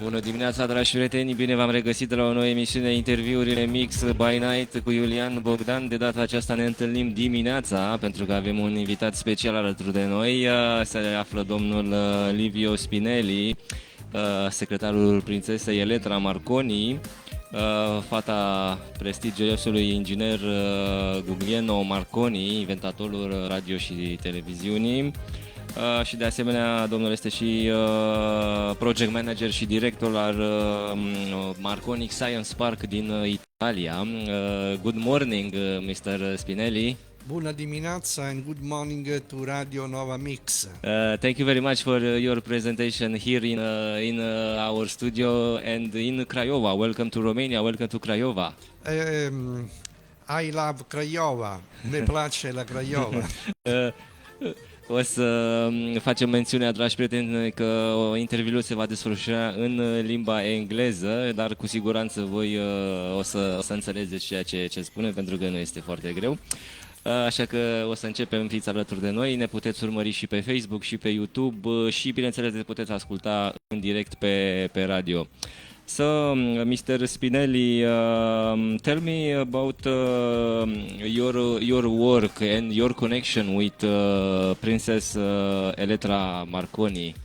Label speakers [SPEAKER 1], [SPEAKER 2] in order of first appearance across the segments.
[SPEAKER 1] Bună dimineața, dragi prieteni! Bine v-am regăsit de la o nouă emisiune Interviurile Mix by Night cu Iulian Bogdan. De data aceasta ne întâlnim dimineața, pentru că avem un invitat special alături de noi. Se află domnul Livio Spinelli, secretarul prințesei Elettra Marconi, fata prestigiosului inginer Guglielmo Marconi, inventatorul radio și televiziunii. Și de asemenea, domnul este și project manager și director al Marconi Science Park din Italia. Good morning, Mr. Spinelli.
[SPEAKER 2] Bună dimineața and good morning to Radio Nova Mix.
[SPEAKER 1] Thank you very much for your presentation here in our studio and in Craiova. Welcome to Romania, welcome to Craiova.
[SPEAKER 2] I love Craiova, ne place la Craiova.
[SPEAKER 1] O să facem mențiunea, dragi prieteni, că interviul se va desfășura în limba engleză, dar cu siguranță voi o să înțelegeți ceea ce spune, pentru că nu este foarte greu. Așa că o să începem, fiți alături de noi, ne puteți urmări și pe Facebook și pe YouTube și, bineînțeles, ne puteți asculta în direct pe radio. So, Mr. Spinelli, tell me about your work and your connection with Princess Elettra Marconi.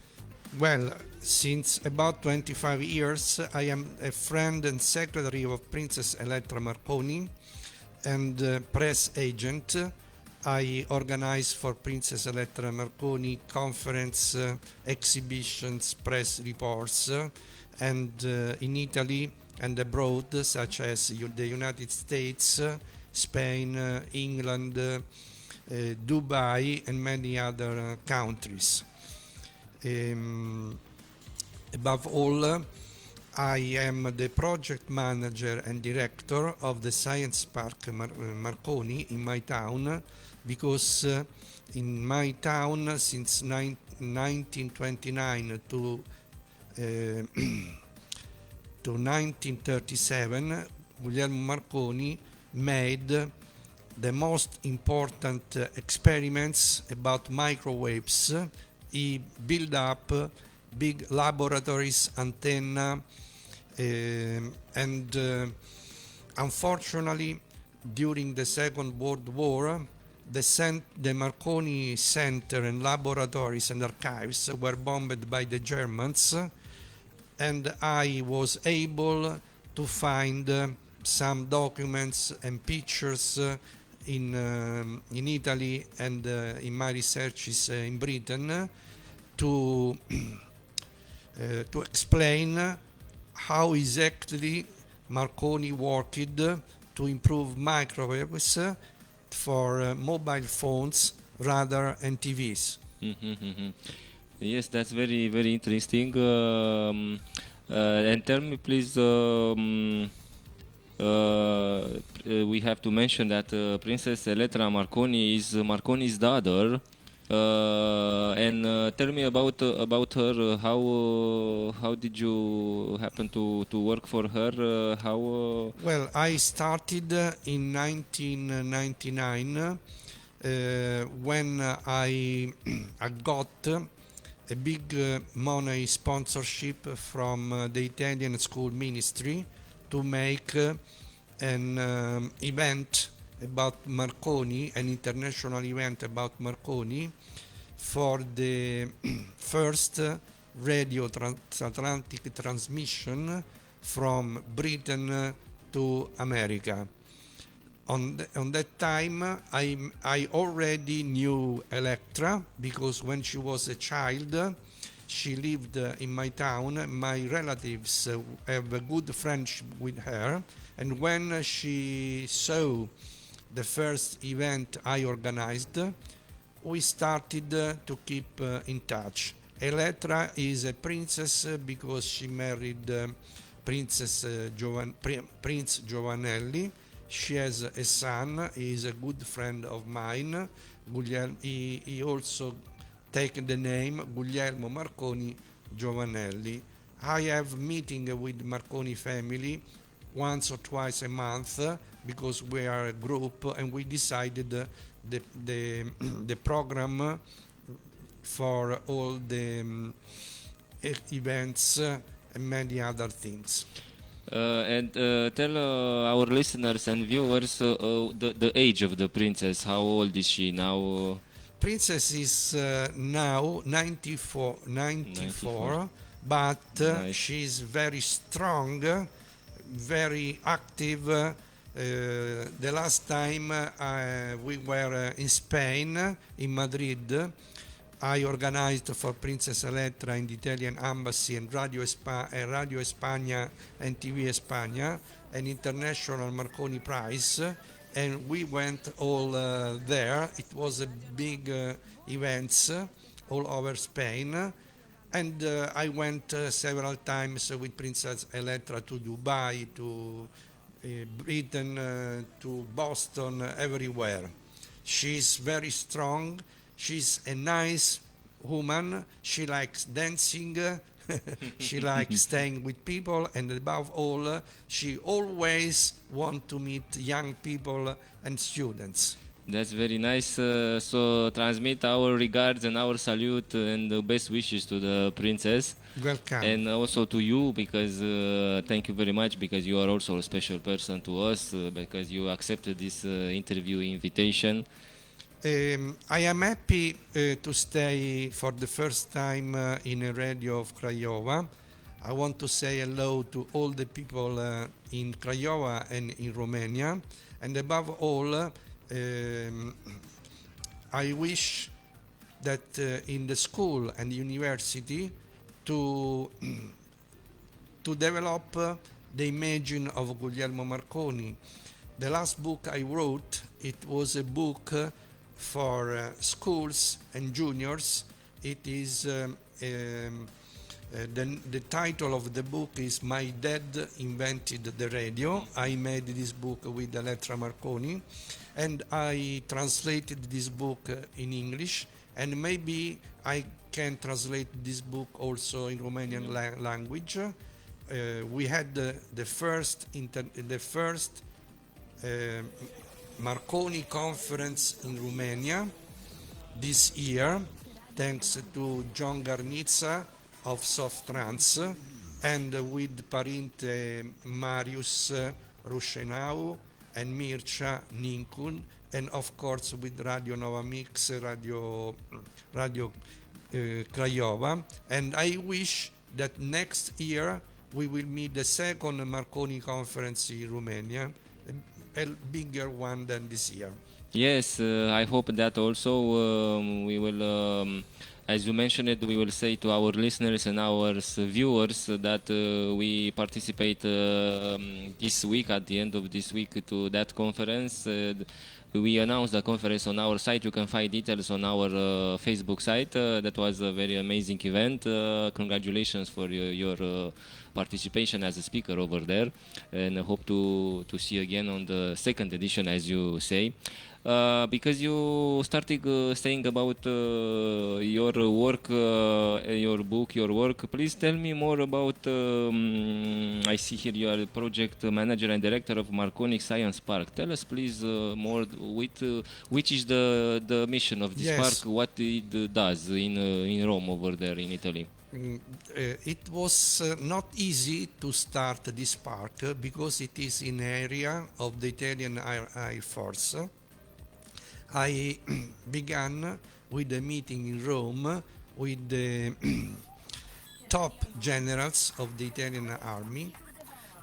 [SPEAKER 2] Well, since about 25 years, I am a friend and secretary of Princess Elettra Marconi and press agent. I organize for Princess Elettra Marconi conference, exhibitions, press reports, and in Italy and abroad, such as the United States, Spain, England, Dubai, and many other countries. Above all, I am the project manager and director of the Science Park Marconi in my town, because in my town since 1929 to 1937, Guglielmo Marconi made the most important experiments about microwaves. He built up big laboratories, antenna, and unfortunately, during the Second World War, the Marconi Center and laboratories and archives were bombed by the Germans, and I was able to find some documents and pictures in Italy and in my researches in Britain to explain how exactly Marconi worked to improve microwaves for mobile phones, radar, and TVs.
[SPEAKER 1] Yes, that's very, very interesting. And tell me, please, we have to mention that Princess Elettra Marconi is Marconi's daughter. And tell me about her. How did you happen to work for her?
[SPEAKER 2] Well, I started in 1999 when I got a big money sponsorship from the Italian school ministry to make an event about Marconi, an international event about Marconi, for the first radio transatlantic transmission from Britain to America. On that time, I already knew Elettra, because when she was a child, she lived in my town. My relatives have a good friendship with her, and when she saw the first event I organized, we started to keep in touch. Elettra is a princess because she married Prince Giovanelli. She has a son. He is a good friend of mine. He also taken the name Guglielmo Marconi Giovanelli. I have meeting with Marconi family once or twice a month, because we are a group, and we decided the program for all the events and many other things.
[SPEAKER 1] And tell our listeners and viewers the age of the princess. How old is she now?
[SPEAKER 2] Princess is now 94,
[SPEAKER 1] 94.
[SPEAKER 2] but
[SPEAKER 1] Nice.
[SPEAKER 2] she's very strong, very active. The last time we were in Spain, in Madrid, I organized for Princess Elettra in the Italian Embassy and Radio España and TV España an international Marconi Prize, and we went all there. It was a big event all over Spain, and I went several times with Princess Elettra to Dubai, to Britain, to Boston, everywhere. She's very strong. She's a nice woman. She likes dancing. She likes staying with people, and above all, she always wants to meet young people and students.
[SPEAKER 1] That's very nice. So transmit our regards and our salute and the best wishes to the princess.
[SPEAKER 2] Welcome.
[SPEAKER 1] And also to you, because thank you very much, because you are also a special person to us, because you accepted this interview invitation.
[SPEAKER 2] I am happy to stay for the first time in a radio of Craiova. I want to say hello to all the people in Craiova and in Romania. And above all, I wish that in the school and university to develop the imagine of Guglielmo Marconi. The last book I wrote, it was a book for schools and juniors. It is the title of the book is My Dad Invented the Radio. I made this book with Elettra Marconi, and I translated this book in English, and maybe I can translate this book also in Romanian language. We had the first Marconi conference in Romania this year, thanks to John Garnizza of Soft-Trans, and with Parinte Marius Ruscenau and Mircea Nincun, and of course with Radio Nova Mix, Radio Craiova. And I wish that next year we will meet the second Marconi conference in Romania, a bigger one than this year.
[SPEAKER 1] Yes, I hope that also we will, as you mentioned it, we will say to our listeners and our viewers that we participate this week, at the end of this week, to that conference. We announced the conference on our site. You can find details on our Facebook site. That was a very amazing event. Congratulations for your participation as a speaker over there, and I hope to see you again on the second edition, as you say. Because you started saying about your work, your book, your work, please tell me more about, I see here you are project manager and director of Marconi Science Park. Tell us please more, which is the mission of this park, what it does in Rome over there in Italy.
[SPEAKER 2] It was not easy to start this park because it is in area of the Italian Air Force. I began with a meeting in Rome with the top generals of the Italian army.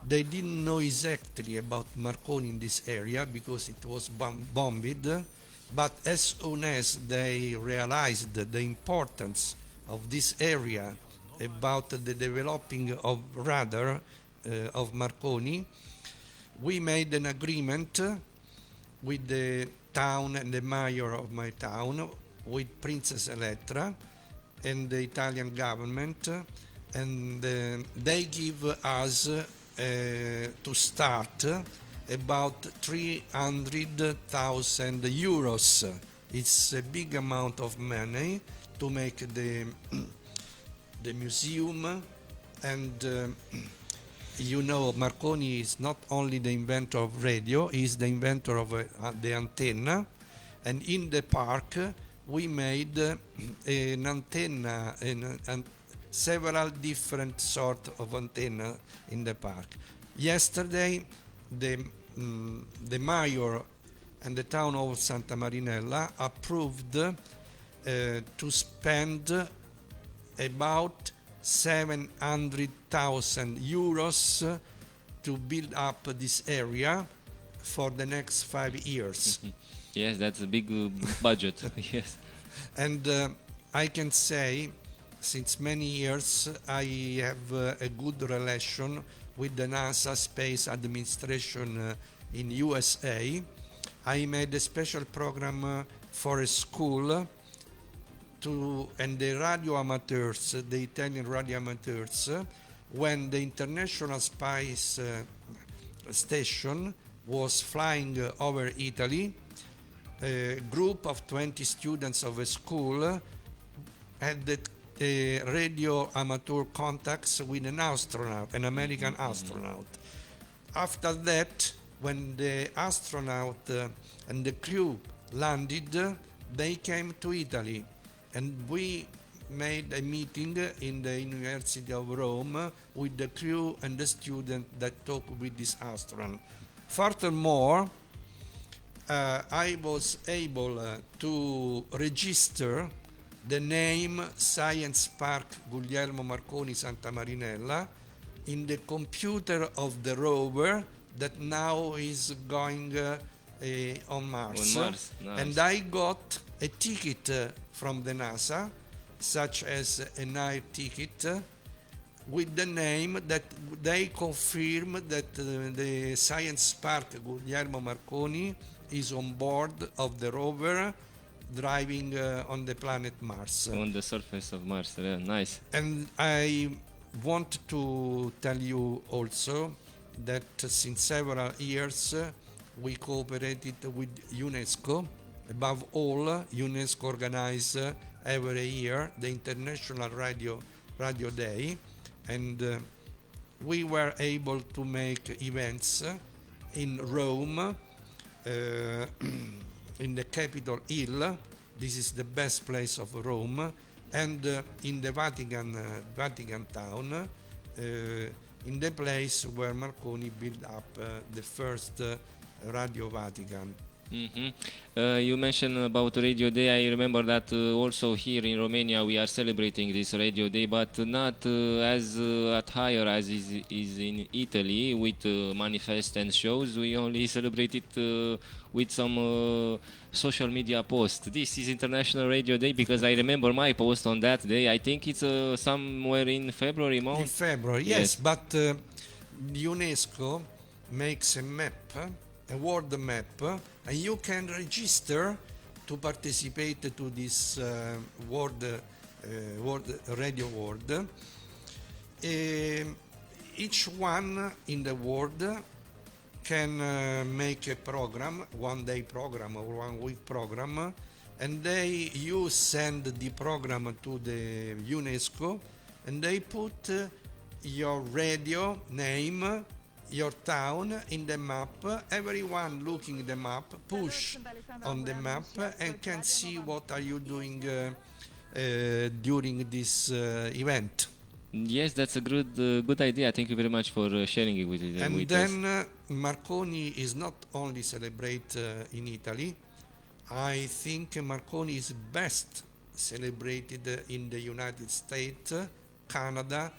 [SPEAKER 2] They didn't know exactly about Marconi in this area because it was bombed, but as soon as they realized the importance of this area about the developing of radar of Marconi, we made an agreement with the town and the mayor of my town, with Princess Elettra and the Italian government, and they give us to start about 300,000 euros. It's a big amount of money to make the museum, and you know, Marconi is not only the inventor of radio, he's the inventor of the antenna, and in the park we made an antenna, several different sort of antenna in the park. Yesterday, the mayor and the town of Santa Marinella approved to spend about 700,000 euros to build up this area for the next 5 years.
[SPEAKER 1] Yes, that's a big budget. Yes.
[SPEAKER 2] And I can say, since many years, I have a good relation with the NASA Space Administration in USA. I made a special program for a school and the radio amateurs, the Italian radio amateurs, when the International Space Station was flying over Italy, a group of 20 students of a school had the radio amateur contacts with an astronaut, an American astronaut. After that, when the astronaut and the crew landed, they came to Italy, and we made a meeting in the University of Rome with the crew and the student that talked with this astronaut. Furthermore, I was able to register the name Science Park Guglielmo Marconi Santa Marinella in the computer of the rover that now is going on Mars.
[SPEAKER 1] Nice.
[SPEAKER 2] And I got a ticket from the NASA, such as an air ticket, with the name that they confirm that the Science Park Guglielmo Marconi is on board of the rover driving on the planet Mars.
[SPEAKER 1] On the surface of Mars. Yeah, nice.
[SPEAKER 2] And I want to tell you also that since several years we cooperated with UNESCO. Above all, UNESCO organizes every year the International Radio Day, and we were able to make events in Rome, in the Capitol Hill. This is the best place of Rome, and in the Vatican town, in the place where Marconi built up the first Radio Vatican.
[SPEAKER 1] You mentioned about Radio Day. I remember that also here in Romania we are celebrating this Radio Day, but not as at higher as is in Italy with manifests and shows. We only celebrate it with some social media posts. This is International Radio Day because I remember my post on that day. I think it's somewhere in February month.
[SPEAKER 2] In February, yes. But UNESCO makes a map, a world map, and you can register to participate to this world radio world. Each one in the world can make a program, one-day program or one-week program, and you send the program to the UNESCO, and they put your radio name, your town in the map. Everyone looking at the map push on the map and can see what are you doing during this event.
[SPEAKER 1] Yes, that's a good idea. Thank you very much for sharing it with us.
[SPEAKER 2] And then Marconi is not only celebrated in Italy. I think Marconi is best celebrated in the United States, Canada,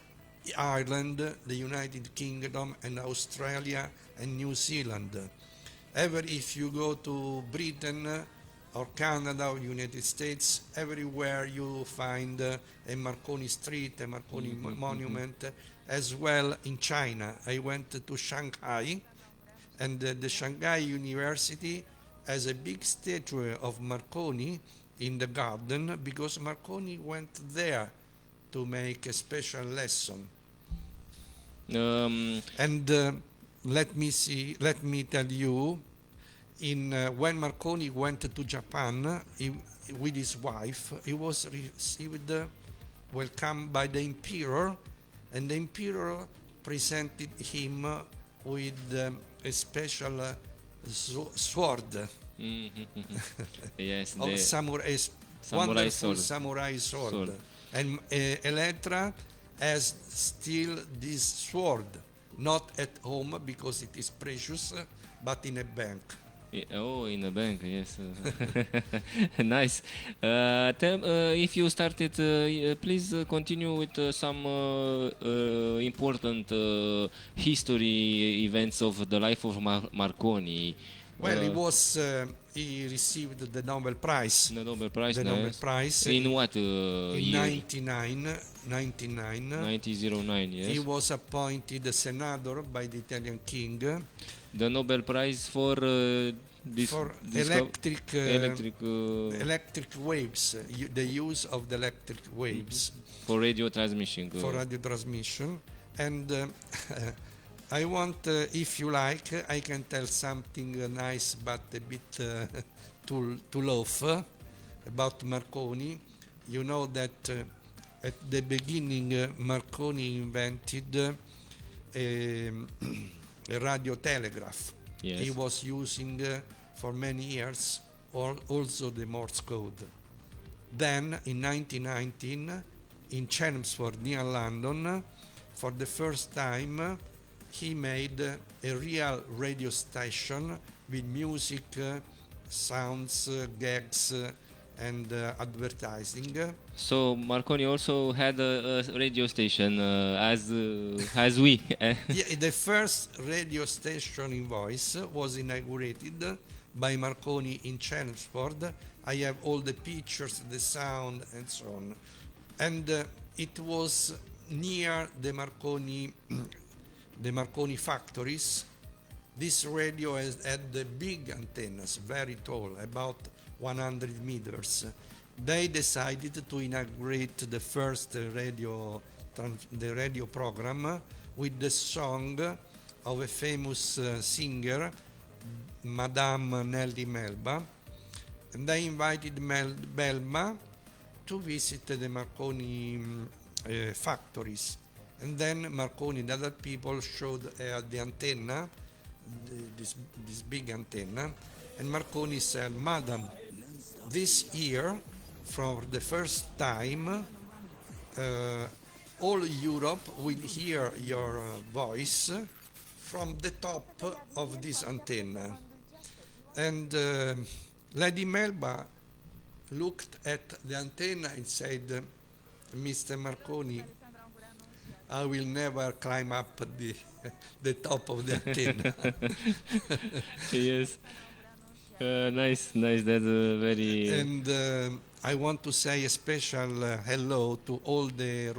[SPEAKER 2] Ireland, the United Kingdom, and Australia and New Zealand. If you go to Britain or Canada or United States, everywhere you find a Marconi street, a Marconi monument, as well in China. I went to Shanghai, and the Shanghai University has a big statue of Marconi in the garden because Marconi went there to make a special lesson. And let me tell you, when Marconi went to Japan with his wife, he was welcomed by the emperor, and the emperor presented him with a special sword.
[SPEAKER 1] Yes,
[SPEAKER 2] Samurai sword. And Elettra has still this sword, not at home because it is precious, but in a bank.
[SPEAKER 1] Oh, in a bank, yes. Nice. If you started, please continue with some important history events of the life of Marconi.
[SPEAKER 2] Well, he received the Nobel Prize.
[SPEAKER 1] The Nobel Prize,
[SPEAKER 2] The Nobel Prize
[SPEAKER 1] in what
[SPEAKER 2] in
[SPEAKER 1] year?
[SPEAKER 2] 1909.
[SPEAKER 1] 1909, yes.
[SPEAKER 2] He was appointed a senator by the Italian king.
[SPEAKER 1] The Nobel Prize for
[SPEAKER 2] For electric waves, the use of the electric waves
[SPEAKER 1] for radio transmission.
[SPEAKER 2] for radio transmission. And I want, if you like, I can tell something nice but a bit too laugh about Marconi. You know that at the beginning Marconi invented a radio telegraph.
[SPEAKER 1] Yes.
[SPEAKER 2] He was using for many years also the Morse code. Then in 1919 in Chelmsford near London, for the first time he made a real radio station with music, sounds, gags and advertising.
[SPEAKER 1] So Marconi also had a radio station as we.
[SPEAKER 2] Yeah, the first radio station in voice was inaugurated by Marconi in Chelmsford. I have all the pictures, the sound, and so on. And it was near the Marconi factories. This radio had the big antennas, very tall, about 100 meters. They decided to inaugurate the first radio program with the song of a famous singer, Madame Nelly Melba, and they invited Melba to visit the Marconi factories. And then Marconi and other people showed the antenna, this big antenna, and Marconi said, "Madam, this year, for the first time, all Europe will hear your voice from the top of this antenna." And Lady Melba looked at the antenna and said, "Mr. Marconi, I will never climb up the top of the antenna."
[SPEAKER 1] Yes. Nice. That's very.
[SPEAKER 2] And I want to say a special hello to all the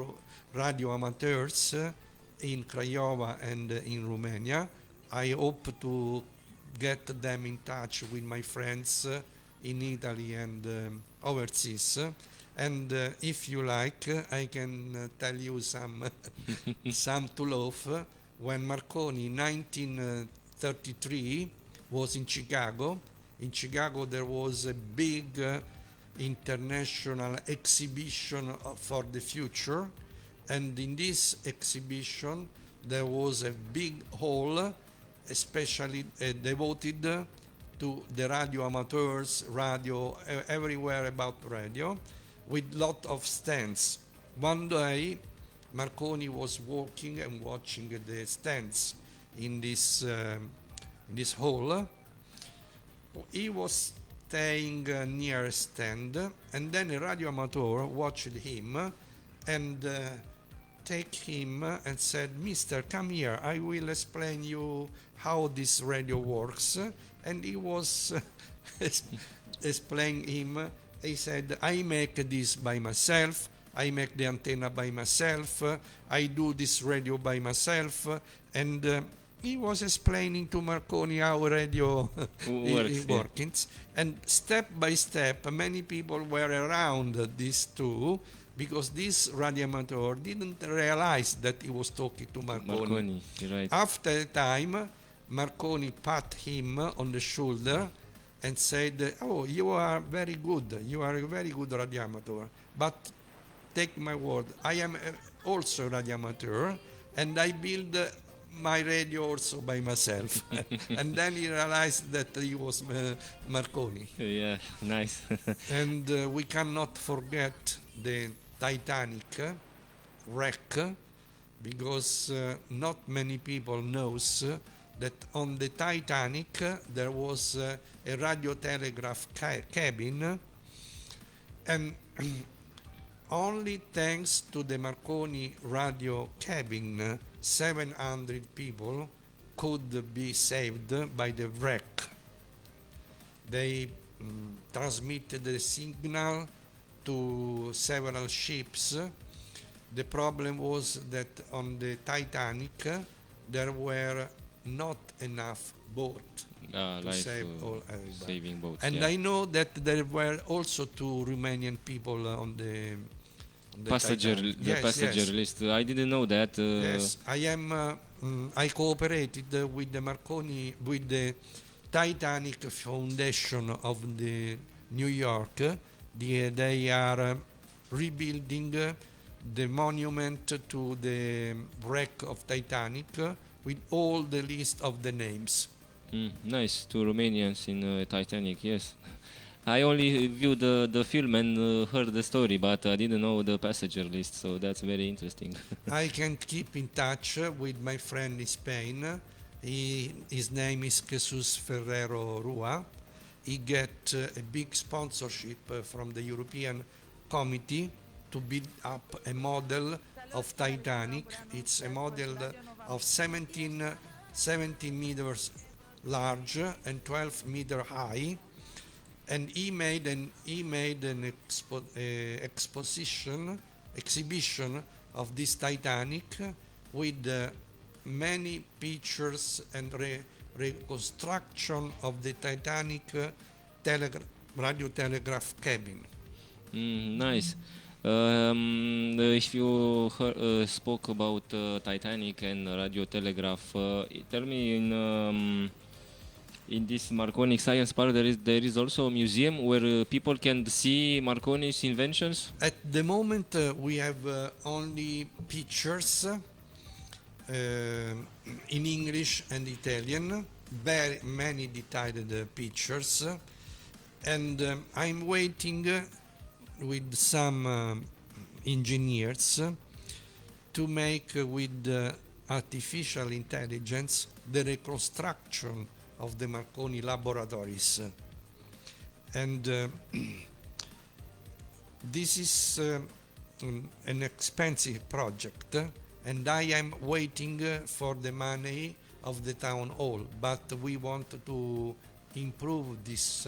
[SPEAKER 2] radio amateurs in Craiova and in Romania. I hope to get them in touch with my friends in Italy and overseas. And if you like, I can tell you some to laugh. When Marconi in 1933 was in Chicago there was a big international exhibition for the future, and in this exhibition there was a big hall especially devoted to the radio amateurs, radio everywhere about radio, with lot of stands. One day Marconi was walking and watching the stands in this hall. He was staying near a stand, and then a radio amateur watched him and take him and said, "Mister, come here, I will explain you how this radio works." And he was explaining him. He said, "I make this by myself, I make the antenna by myself, I do this radio by myself." And he was explaining to Marconi how radio works. And step by step, many people were around these two, because this radio amateur didn't realize that he was talking to Marconi.
[SPEAKER 1] Right.
[SPEAKER 2] After a time, Marconi pat him on the shoulder and said, "Oh, you are very good. You are a very good radio amateur. But take my word, I am also a radio amateur, and I build my radio also by myself." And then he realized that he was Marconi.
[SPEAKER 1] Yeah, nice.
[SPEAKER 2] And we cannot forget the Titanic wreck, because not many people knows that on the Titanic there was a radio telegraph cabin, and only thanks to the Marconi radio cabin 700 people could be saved by the wreck. They transmitted the signal to several ships. The problem was that on the Titanic there were not enough boats to save all everybody.
[SPEAKER 1] Saving boats.
[SPEAKER 2] And
[SPEAKER 1] yeah.
[SPEAKER 2] I know that there were also 2 Romanian people on the
[SPEAKER 1] Passenger,
[SPEAKER 2] Titanic.
[SPEAKER 1] the passenger list. I didn't know that.
[SPEAKER 2] Yes, I cooperated with the Marconi, with the Titanic Foundation of the New York. They are rebuilding the monument to the wreck of Titanic with all the list of the names.
[SPEAKER 1] Nice, 2 Romanians in Titanic, yes. I only viewed the film and heard the story, but I didn't know the passenger list, so that's very interesting.
[SPEAKER 2] I can keep in touch with my friend in Spain. His name is Jesus Ferrero Rua. He get a big sponsorship from the European Committee to build up a model of Titanic. It's a model of 17 meters large and 12 meter high. And he made an exhibition of this Titanic with many pictures and reconstruction of the Titanic radio telegraph cabin.
[SPEAKER 1] Nice. If you spoke about Titanic and radio telegraph, tell me in this Marconi Science Park there is also a museum where people can see Marconi's inventions?
[SPEAKER 2] At the moment we have only pictures in English and Italian, very many detailed pictures, and I'm waiting with some engineers to make with artificial intelligence the reconstruction of the Marconi laboratories. And this is an expensive project, and I am waiting for the money of the town hall, but we want to improve this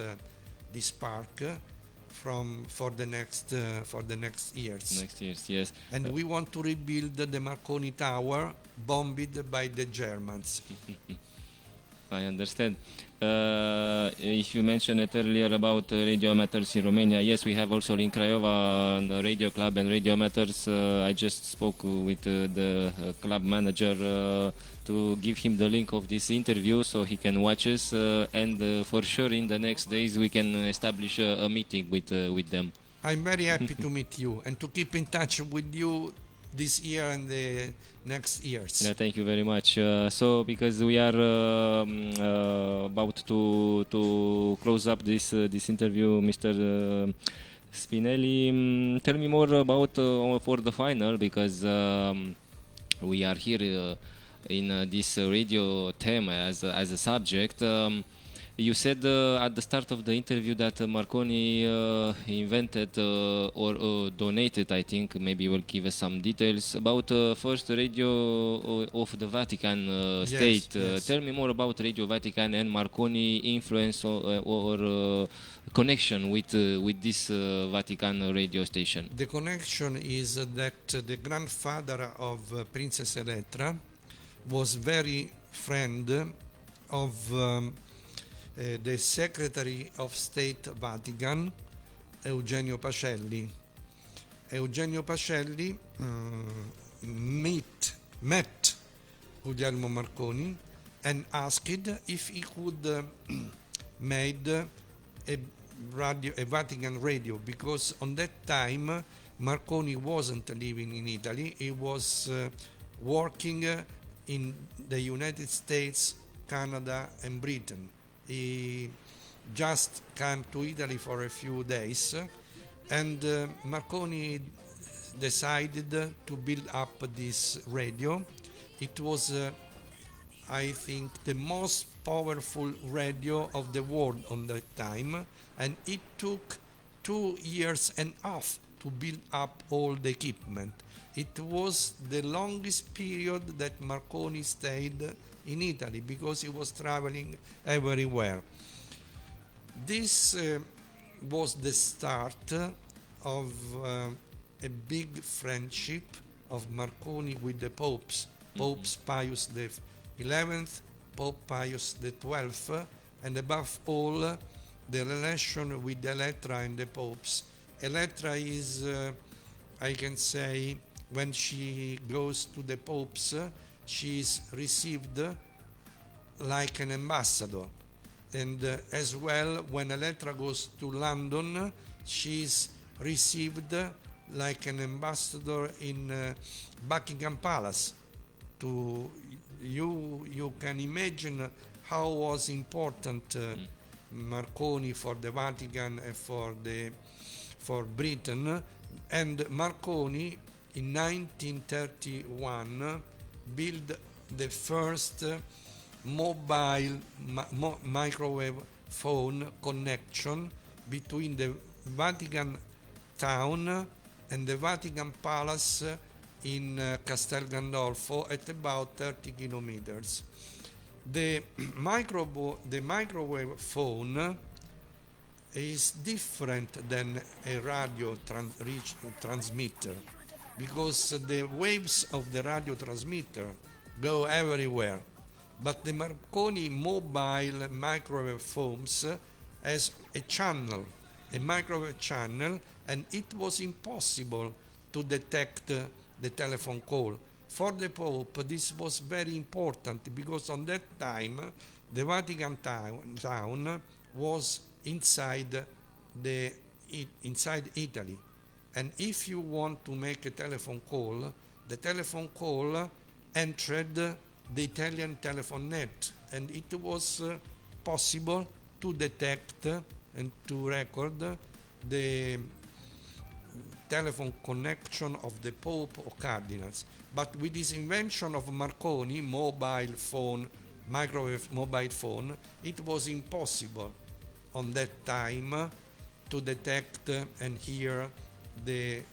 [SPEAKER 2] park for the next years.
[SPEAKER 1] Next years, yes.
[SPEAKER 2] And we want to rebuild the Marconi Tower bombed by the Germans.
[SPEAKER 1] I understand. If you mentioned it earlier about radio amateurs in Romania, yes, we have also in Craiova the radio club and radio amateurs. I just spoke with the club manager to give him the link of this interview so he can watch us, and for sure in the next days we can establish a meeting with them.
[SPEAKER 2] I'm very happy to meet you and to keep in touch with you this year and the next years.
[SPEAKER 1] Yeah, thank you very much. So, because we are about to close up this interview, Mr. Spinelli, tell me more about for the final, because we are here in this radio theme as a subject. You said at the start of the interview that Marconi invented or donated, I think, maybe you will give us some details about first radio of the Vatican state.
[SPEAKER 2] Yes.
[SPEAKER 1] Tell me more about Radio Vatican and Marconi influence or connection with this Vatican radio station.
[SPEAKER 2] The connection is that the grandfather of Princess Elettra was very friend of the Secretary of State Vatican, Eugenio Pacelli. Eugenio Pacelli met Guglielmo Marconi and asked if he could made a Vatican radio, because on that time Marconi wasn't living in Italy, he was working in the United States, Canada and Britain. He just came to Italy for a few days, and Marconi decided to build up this radio. It was, I think, the most powerful radio of the world on that time, and it took 2 years and a half to build up all the equipment. It was the longest period that Marconi stayed in Italy because he was traveling everywhere. This was the start of a big friendship of Marconi with the popes, Popes Pius the 11th, Pope Pius the 12th, and above all, the relation with Elettra and the popes. Elettra is, I can say, when she goes to the popes, she is received like an ambassador. And as well, when Elettra goes to London, she is received like an ambassador in Buckingham Palace. You can imagine how was important Marconi for the Vatican and for Britain. And Marconi in 1931 built the first mobile microwave phone connection between the Vatican town and the Vatican Palace in Castel Gandolfo at about 30 kilometers. The microwave phone is different than a radio transmitter because the waves of the radio transmitter go everywhere. But the Marconi mobile microwave phones has a channel, a microwave channel, and it was impossible to detect the telephone call. For the Pope, this was very important because on that time, the Vatican town was inside Italy. And if you want to make a telephone call, the telephone call entered the Italian telephone net, and it was possible to detect and to record the telephone connection of the Pope or cardinals. But with this invention of Marconi, mobile phone, microwave mobile phone, it was impossible on that time to detect and hear the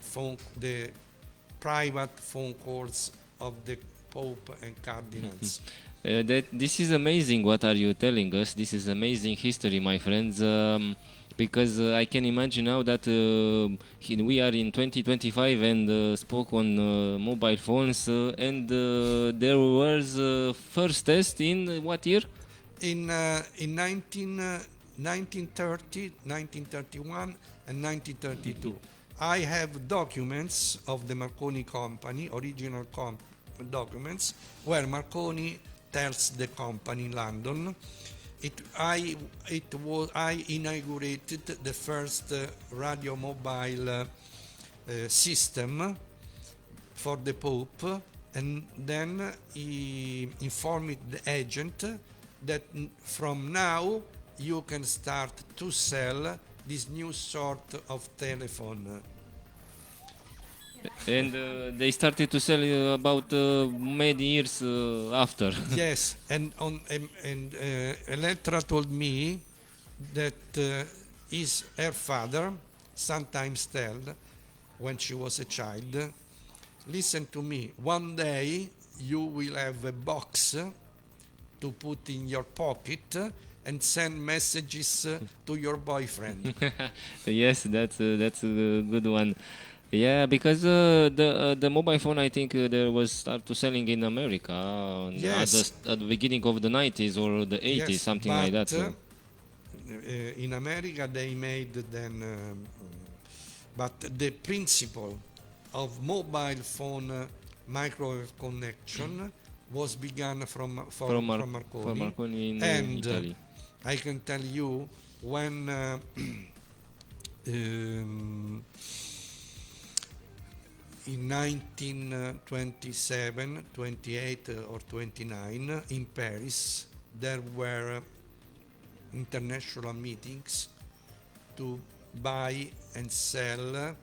[SPEAKER 2] private phone calls of the Pope and cardinals.
[SPEAKER 1] This is amazing. What are you telling us? This is amazing history, my friends. Because I can imagine now that we are in 2025 and spoke on mobile phones, and there was first test in what year?
[SPEAKER 2] In 1930, 1931, and 1932. I have documents of the Marconi company, original documents, where Marconi tells the company in London. I inaugurated the first radio mobile system for the Pope, and then he informed the agent that from now you can start to sell this new sort of telephone.
[SPEAKER 1] And they started to sell about many years after.
[SPEAKER 2] Yes, and Elettra told me that her father sometimes told, when she was a child, listen to me, one day you will have a box to put in your pocket and send messages to your boyfriend.
[SPEAKER 1] Yes, that's a good one. Yeah, because the mobile phone, I think there was start to selling in America
[SPEAKER 2] Yes.
[SPEAKER 1] at the beginning of the 90s or the 80s,
[SPEAKER 2] Yes,
[SPEAKER 1] something like that.
[SPEAKER 2] In America they made then, but the principle of mobile phone microwave connection was begun from Marconi.
[SPEAKER 1] From Marconi in
[SPEAKER 2] And
[SPEAKER 1] Italy.
[SPEAKER 2] I can tell you when in 1927, 28 or 29 in Paris, there were international meetings to buy and sell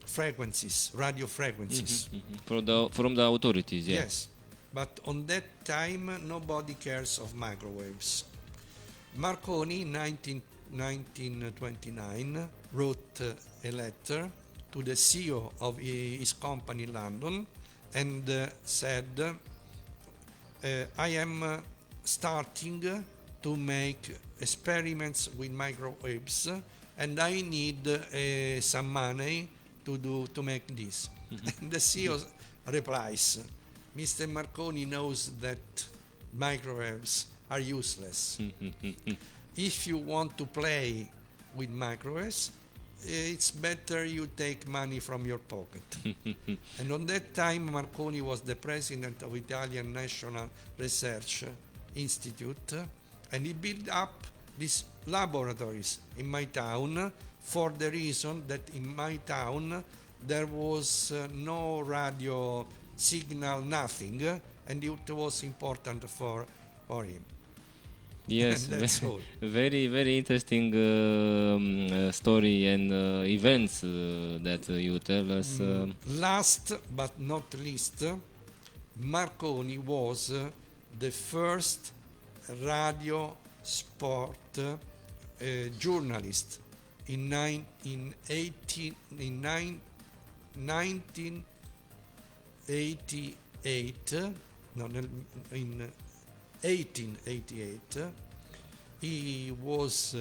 [SPEAKER 2] frequencies, radio frequencies.
[SPEAKER 1] From the authorities, yeah.
[SPEAKER 2] Yes, but on that time nobody cares of microwaves. Marconi in 1929 wrote a letter to the CEO of his company in London and said, I am starting to make experiments with microwaves and I need some money to make this. And the CEO replies, Mr. Marconi knows that microwaves are useless. If you want to play with microwaves, it's better you take money from your pocket. And on that time, Marconi was the president of Italian National Research Institute, and he built up these laboratories in my town for the reason that in my town there was no radio signal, nothing, and it was important for him.
[SPEAKER 1] Yes,
[SPEAKER 2] And that's all.
[SPEAKER 1] very, very interesting story and events that you tell us.
[SPEAKER 2] Last but not least, Marconi was the first radio sport journalist in 1888, he was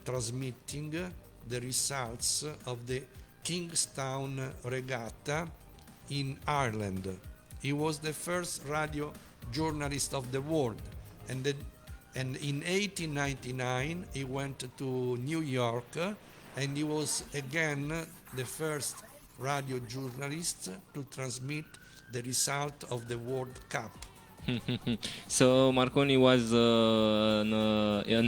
[SPEAKER 2] transmitting the results of the Kingstown Regatta in Ireland. He was the first radio journalist of the world, and in 1899 he went to New York, and he was again the first radio journalist to transmit the result of the World Cup.
[SPEAKER 1] So Marconi was an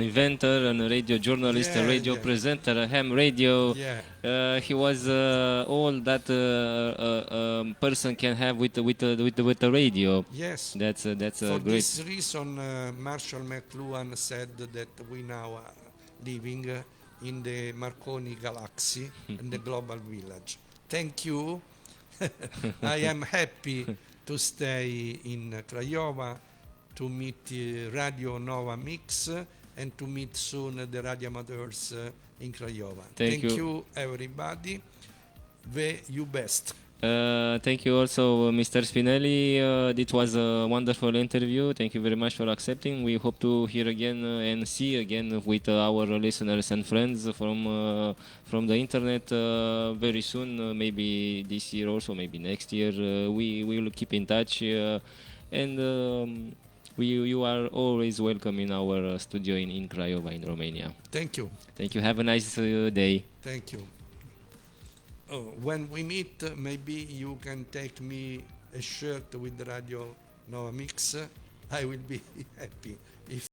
[SPEAKER 1] inventor, a radio journalist, a radio presenter, a ham radio.
[SPEAKER 2] Yeah.
[SPEAKER 1] He was all that a person can have with the radio.
[SPEAKER 2] Yes.
[SPEAKER 1] That's
[SPEAKER 2] For
[SPEAKER 1] great.
[SPEAKER 2] this reason, Marshall McLuhan said that we now are living in the Marconi galaxy, in the global village. Thank you. I am happy to stay in Craiova, to meet Radio Nova Mix, and to meet soon the radio amateurs in Craiova.
[SPEAKER 1] Thank you.
[SPEAKER 2] You, everybody. You best.
[SPEAKER 1] Thank you also, Mr. Spinelli. It was a wonderful interview. Thank you very much for accepting. We hope to hear again and see again with our listeners and friends from the internet very soon. Maybe this year also, maybe next year. We will keep in touch, and you are always welcome in our studio in Craiova, in Romania.
[SPEAKER 2] Thank you.
[SPEAKER 1] Thank you. Have a nice day.
[SPEAKER 2] Thank you. When we meet, maybe you can take me a shirt with Radio Nova Mix. I will be happy. If